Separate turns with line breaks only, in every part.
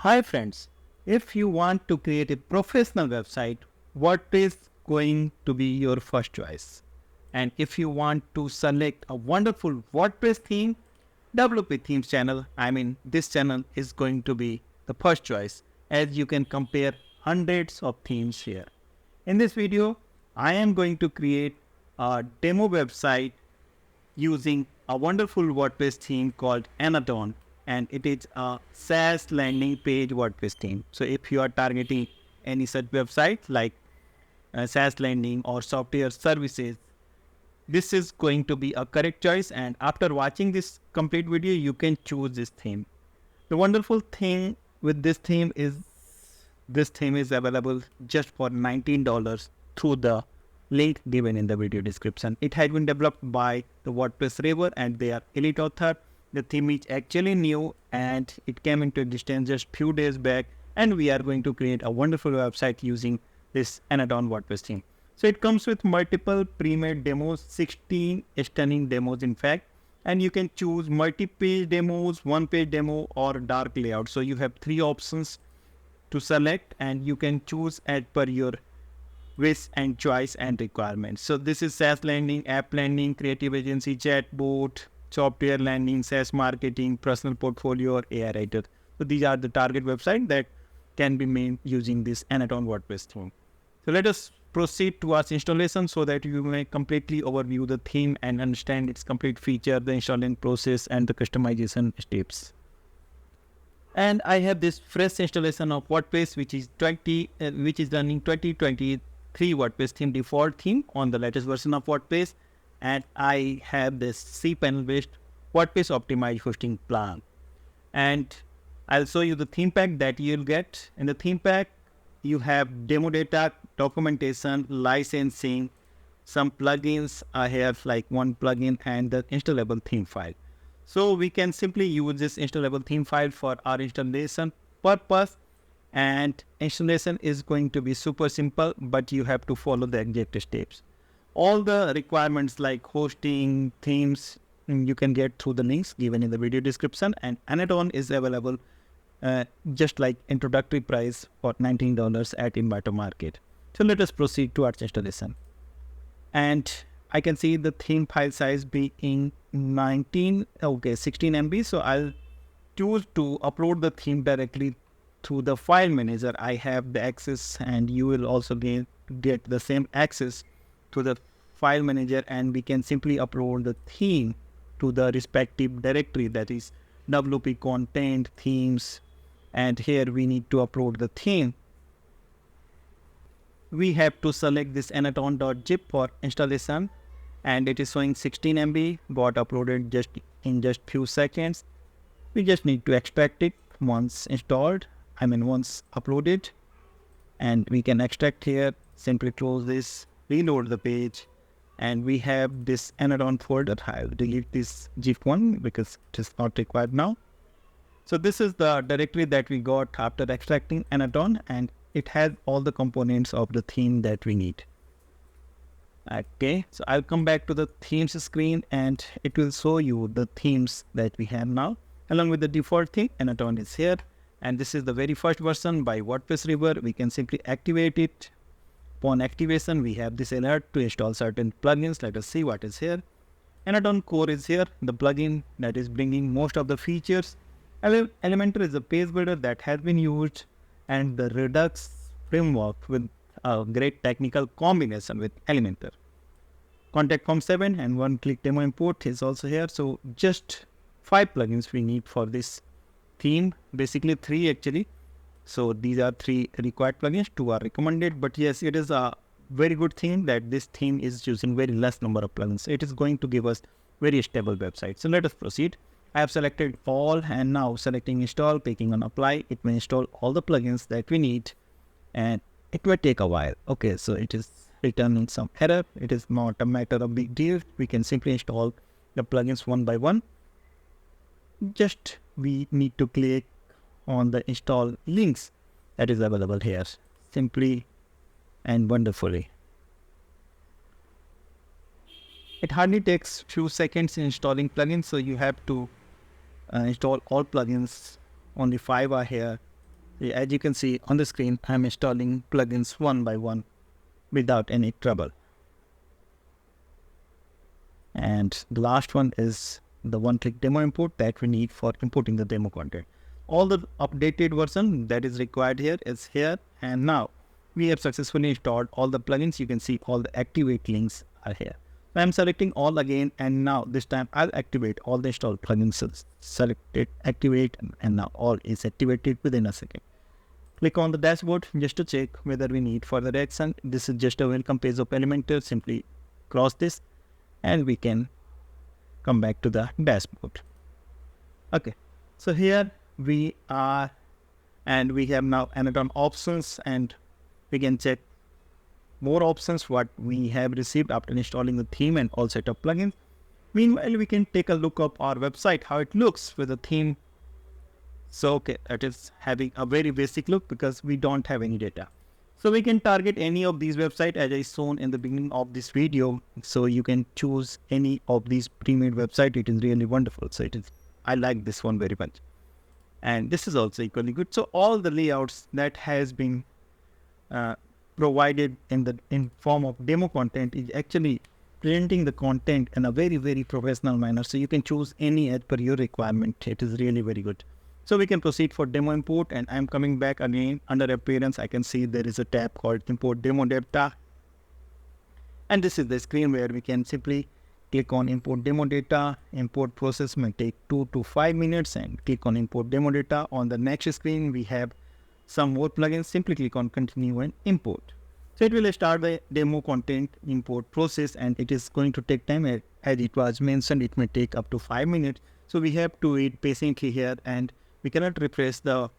Hi friends, if you want to create a professional website, what is going to be your first choice? And if you want to select a wonderful WordPress theme, WP Themes channel, this channel is going to be the first choice as you can compare hundreds of themes here. In this video, I am going to create a demo website using a wonderful WordPress theme called Anaton, and it is a SaaS landing page WordPress theme. So if you are targeting any such website like SaaS landing or software services, this is going to be a correct choice. And after watching this complete video, you can choose this theme. The wonderful thing with this theme is available just for $19 through the link given in the video description. It has been developed by the WordPress River and they are elite author. The theme is actually new and it came into existence just few days back, and we are going to create a wonderful website using this Anaton WordPress theme. So it comes with multiple pre-made demos, 16 stunning demos in fact, and you can choose multi-page demos, one-page demo or dark layout. So you have three options to select and you can choose as per your wish and choice and requirements. So this is SaaS landing, app landing, creative agency, chatbot, software landing, SaaS marketing, personal portfolio, or AI writer. So these are the target websites that can be made using this Anaton WordPress theme. So let us proceed towards installation so that you may completely overview the theme and understand its complete feature, the installing process, and the customization steps. And I have this fresh installation of WordPress, which is running 2023 WordPress theme default theme on the latest version of WordPress, and I have this cPanel based WordPress optimized hosting plan. And I'll show you the theme pack that you'll get. In the theme pack, you have demo data, documentation, licensing, some plugins. I have like one plugin and the installable theme file. So we can simply use this installable theme file for our installation purpose, and installation is going to be super simple, but you have to follow the exact steps. All the requirements like hosting, themes, you can get through the links given in the video description, and Anaton is available just like introductory price for $19 at Elementor Market. So let us proceed towards installation. And I can see the theme file size being 16 MB. So I'll choose to upload the theme directly through the file manager. I have the access and you will also get the same access to the file manager, and we can simply upload the theme to the respective directory, that is WP content themes, and here we need to upload the theme. We have to select this anaton.zip for installation, and it is showing 16 MB, got uploaded in just few seconds. We just need to extract it once installed, once uploaded, and we can extract here. Simply close this, reload the page, and we have this Anaton folder. I'll delete this zip one because it is not required now. So this is the directory that we got after extracting Anaton, and it has all the components of the theme that we need. Okay, so I'll come back to the themes screen and it will show you the themes that we have now. Along with the default theme, Anaton is here, and this is the very first version by WordPress River. We can simply activate it. Upon activation, we have this alert to install certain plugins. Let us see what is here. Anaton Core is here, the plugin that is bringing most of the features. Elementor is a page builder that has been used, and the Redux Framework with a great technical combination with Elementor. Contact Form 7 and one-click demo import is also here. So just 5 plugins we need for this theme, basically 3 actually. So these are 3 required plugins, 2 are recommended, but yes, it is a very good thing that this theme is using very less number of plugins. It is going to give us very stable website. So let us proceed. I have selected all, and now selecting install, clicking on apply. It will install all the plugins that we need, and it will take a while. Okay, so it is returning some error. It is not a matter of big deal. We can simply install the plugins one by one. Just we need to click on the install links that is available here, simply and wonderfully. It hardly takes few seconds in installing plugins, so you have to install all plugins. Only 5 are here. As you can see on the screen, I'm installing plugins one by one without any trouble. And the last one is the one-click demo import that we need for importing the demo content. All the updated version that is required here is here, and now we have successfully installed all the plugins. You can see all the activate links are here. So I'm selecting all again, and now this time I'll activate all the installed plugins. So select it, activate, and now all is activated within a second. Click on the dashboard just to check whether we need further action. This is just a welcome page of Elementor. Simply cross this and we can come back to the dashboard. Okay, so here we are, and we have now Anaton options, and we can check more options what we have received after installing the theme and all set of plugins. Meanwhile, we can take a look of our website, how it looks with the theme. So okay, it is having a very basic look because we don't have any data. So we can target any of these websites as I shown in the beginning of this video. So you can choose any of these pre-made websites. It is really wonderful. So I like this one very much. And this is also equally good. So all the layouts that has been provided in form of demo content is actually presenting the content in a very, very professional manner. So you can choose any as per your requirement. It is really very good. So we can proceed for demo import, and I'm coming back again under appearance. I can see there is a tab called import demo data. And this is the screen where we can simply click on import demo data. Import process may take 2 to 5 minutes, and click on import demo data. On the next screen, we have some more plugins. Simply click on continue and import. So it will start the demo content import process, and it is going to take time. As it was mentioned, it may take up to 5 minutes. So we have to wait patiently here, and we cannot refresh the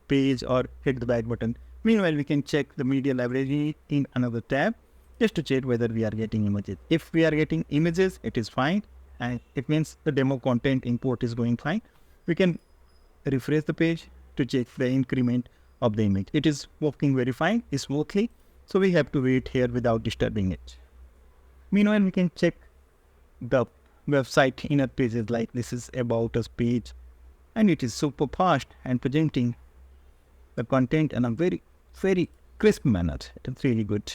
page or hit the back button. Meanwhile, we can check the media library in another tab just to check whether we are getting images. If we are getting images, it is fine, and it means the demo content import is going fine. We can refresh the page to check the increment of the image. It is working very fine, smoothly. So we have to wait here without disturbing it. Meanwhile, we can check the website inner pages, like this is about us page, and it is super fast and presenting the content in a very, very crisp manner. It is really good.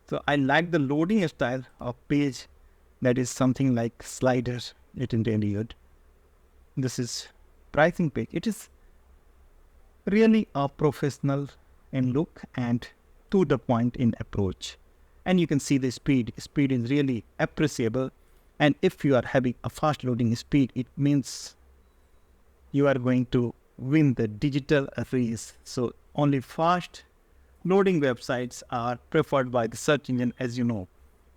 So I like the loading style of page that is something like sliders. It is really good. This is pricing page. It is really a professional in look and to the point in approach. And you can see the speed. Speed is really appreciable. And if you are having a fast loading speed, it means you are going to win the digital race. So only fast loading websites are preferred by the search engine, as you know.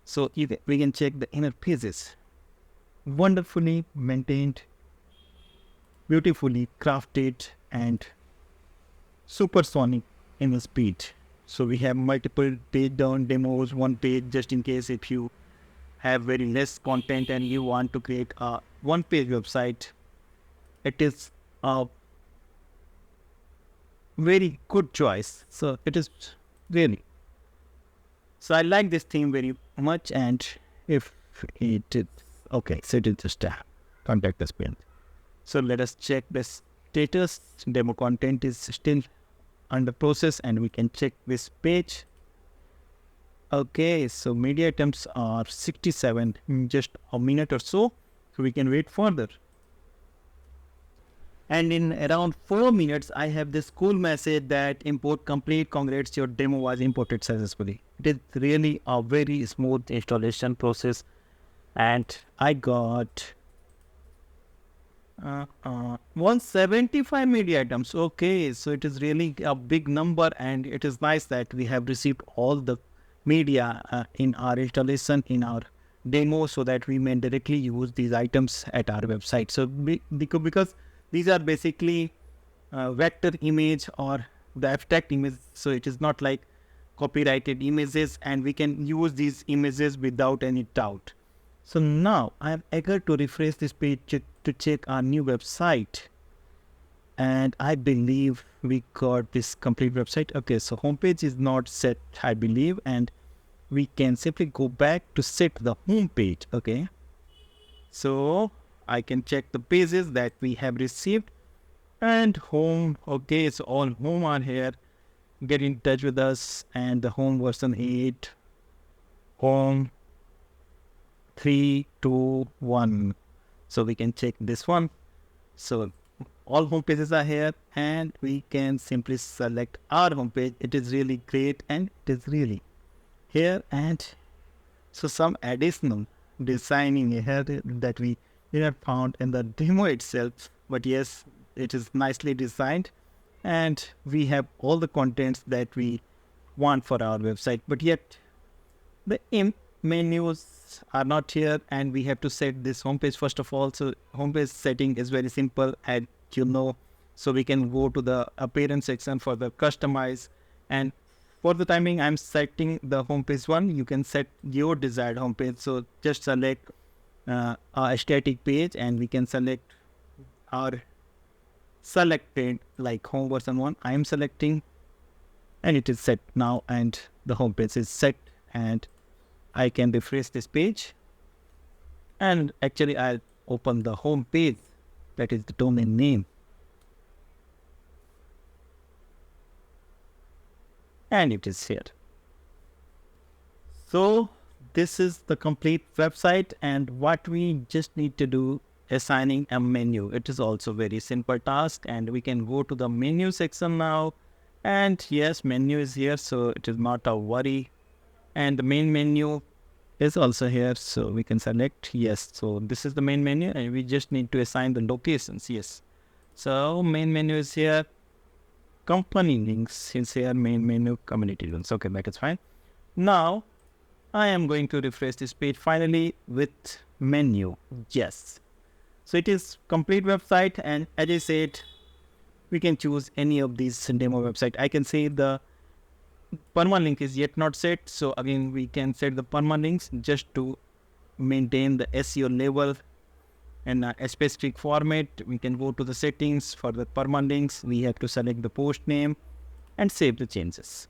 So we can check the inner pages. Wonderfully maintained, beautifully crafted, and supersonic in the speed. So we have multiple page down demos, one page just in case if you have very less content and you want to create a one-page website. It is a very good choice. So it is really. So I like this theme very much, and if it is okay, so it is just a contact us pin. So let us check the status. Demo content is still under process, and we can check this page. Okay, so media items are 67 in just a minute or so. So we can wait further. And in around 4 minutes, I have this cool message that import complete. Congrats, your demo was imported successfully. It is really a very smooth installation process. And I got 175 media items. Okay, so it is really a big number, and it is nice that we have received all the media in our installation, in our demo, so that we may directly use these items at our website. So because these are basically vector image or the abstract image, so it is not like copyrighted images, and we can use these images without any doubt. So now I am eager to refresh this page to check our new website, and I believe we got this complete website. Okay, so homepage is not set, I believe, and we can simply go back to set the home page. Okay, so I can check the pages that we have received. And home, okay, so all home are here. Get in touch with us, and the home version 8, home 3, 2, 1. So we can check this one. So all home pages are here, and we can simply select our home page. It is really great, and it is really here. And so some additional designing here that we didn't found in the demo itself, but yes, it is nicely designed, and we have all the contents that we want for our website. But yet the menus are not here, and we have to set this homepage first of all. So homepage setting is very simple, and so we can go to the appearance section for the customize, and for the timing I'm setting the homepage 1. You can set your desired homepage. So just select a static page, and we can select our selected like home version 1. I am selecting, and it is set now, and the homepage is set, and I can refresh this page, and actually I'll open the home page, that is the domain name, and it is here. So this is the complete website, and what we just need to do, assigning a menu. It is also very simple task, and we can go to the menu section now, and yes, menu is here, so it is not a worry. And the main menu is also here, so we can select yes. So this is the main menu, and we just need to assign the locations. Yes, so main menu is here, company links is here, main menu, community links. Okay, that is fine. Now I am going to refresh this page finally with menu. Yes, so it is complete website, and as I said, we can choose any of these demo website. I can say the perma link is yet not set, so again we can set the perma links just to maintain the SEO level in a specific format. We can go to the settings for the perma links. We have to select the post name and save the changes.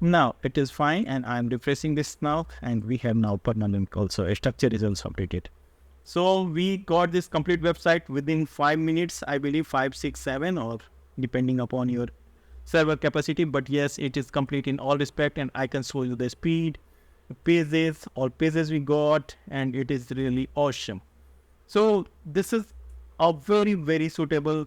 Now it is fine, and I am refreshing this now, and we have now perma link also. A structure is also updated. So we got this complete website within 5 minutes, I believe 5, 6, 7, or depending upon your server capacity. But yes, it is complete in all respect, and I can show you the speed, the pages, all pages we got, and it is really awesome. So this is a very, very suitable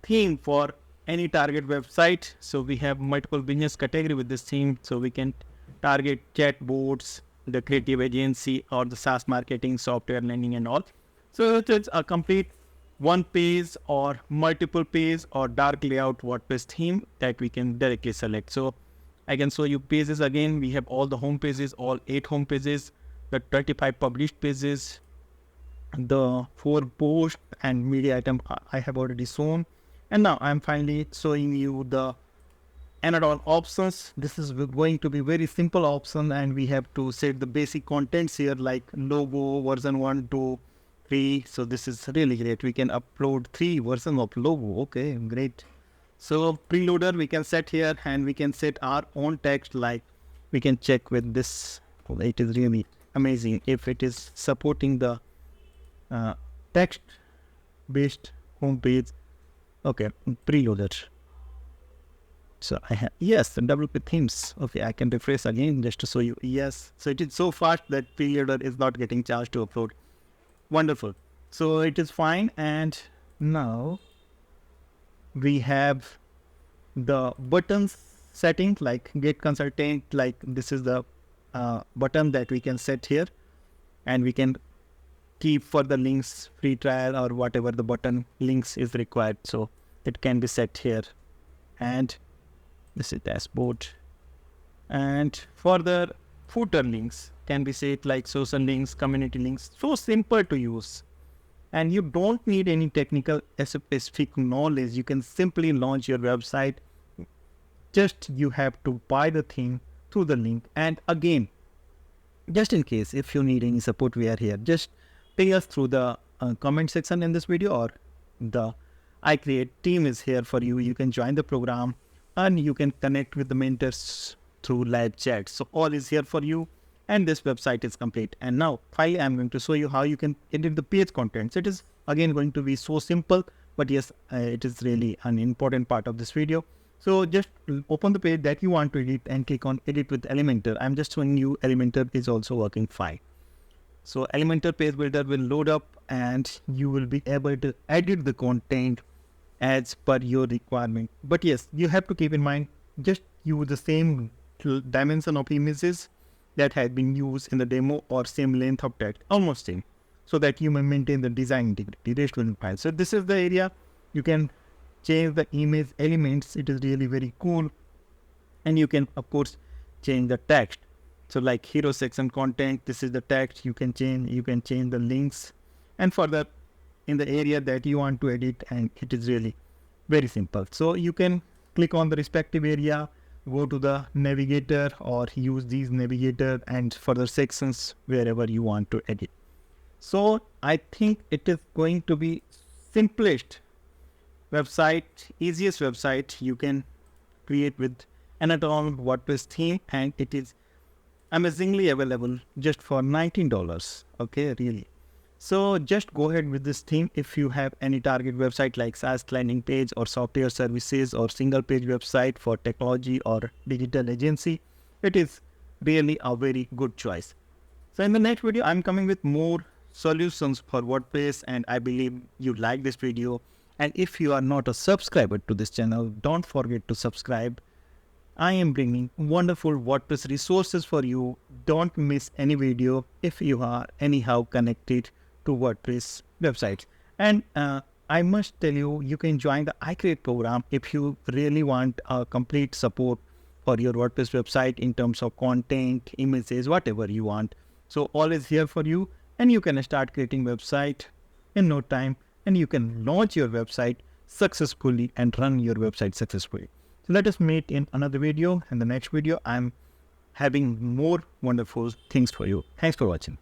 theme for any target website. So we have multiple business category with this theme, so we can target chatbots, the creative agency, or the SaaS marketing, software lending, and all. So it's a complete one page or multiple page or dark layout WordPress theme that we can directly select. So I can show you pages again. We have all the home pages, all 8 home pages, the 35 published pages, the 4 post and media item I have already shown. And now I'm finally showing you the Anaton options. This is going to be very simple option, and we have to set the basic contents here like logo version 1, 2, 3. So this is really great. We can upload 3 versions of logo. Okay, great. So preloader we can set here, and we can set our own text. Like we can check with this. It is really amazing if it is supporting the text based homepage. Okay, preloader. So I have, yes, the WP themes. Okay, I can refresh again just to show you. Yes, so it is so fast that preloader is not getting charged to upload. Wonderful. So it is fine, and now we have the buttons setting like get consultant. Like this is the button that we can set here, and we can keep further links, free trial, or whatever the button links is required. So it can be set here, and this is dashboard. And further footer links can be set like social links, community links. So simple to use, and you don't need any technical specific knowledge. You can simply launch your website. Just you have to buy the theme through the link. And again, just in case if you need any support, we are here. Just ping us through the comment section in this video, or the I Create team is here for you. You can join the program, and you can connect with the mentors through live chat. So all is here for you, and this website is complete. And now finally I'm going to show you how you can edit the page contents. It is again going to be so simple. but yes, it is really an important part of this video. So just open the page that you want to edit and click on edit with Elementor. I'm just showing you Elementor is also working fine. So Elementor page builder will load up and you will be able to edit the content as per your requirement. But yes, you have to keep in mind, just use the same dimension of images that had been used in the demo or same length of text, almost same, so that you may maintain the design integrity, rest will file. So this is the area you can change the image elements. It is really very cool. And you can of course change the text. So like hero section content, this is the text you can change the links and further in the area that you want to edit, and it is really very simple. So you can click on the respective area, go to the navigator or use these navigator and further sections wherever you want to edit. So I think it is going to be simplest website, easiest website you can create with Anaton WordPress theme, and it is amazingly available just for $19. Okay, really. So just go ahead with this theme. If you have any target website like SaaS landing page or software services or single page website for technology or digital agency, it is really a very good choice. So in the next video, I'm coming with more solutions for WordPress, and I believe you like this video. And if you are not a subscriber to this channel, don't forget to subscribe. I am bringing wonderful WordPress resources for you. Don't miss any video if you are anyhow connected to WordPress websites. And I must tell you, you can join the iCreate program if you really want a complete support for your WordPress website in terms of content, images, whatever you want. So all is here for you, and you can start creating website in no time, and you can launch your website successfully and run your website successfully. So let us meet in another video. In the next video, I'm having more wonderful things for you. Thanks for watching.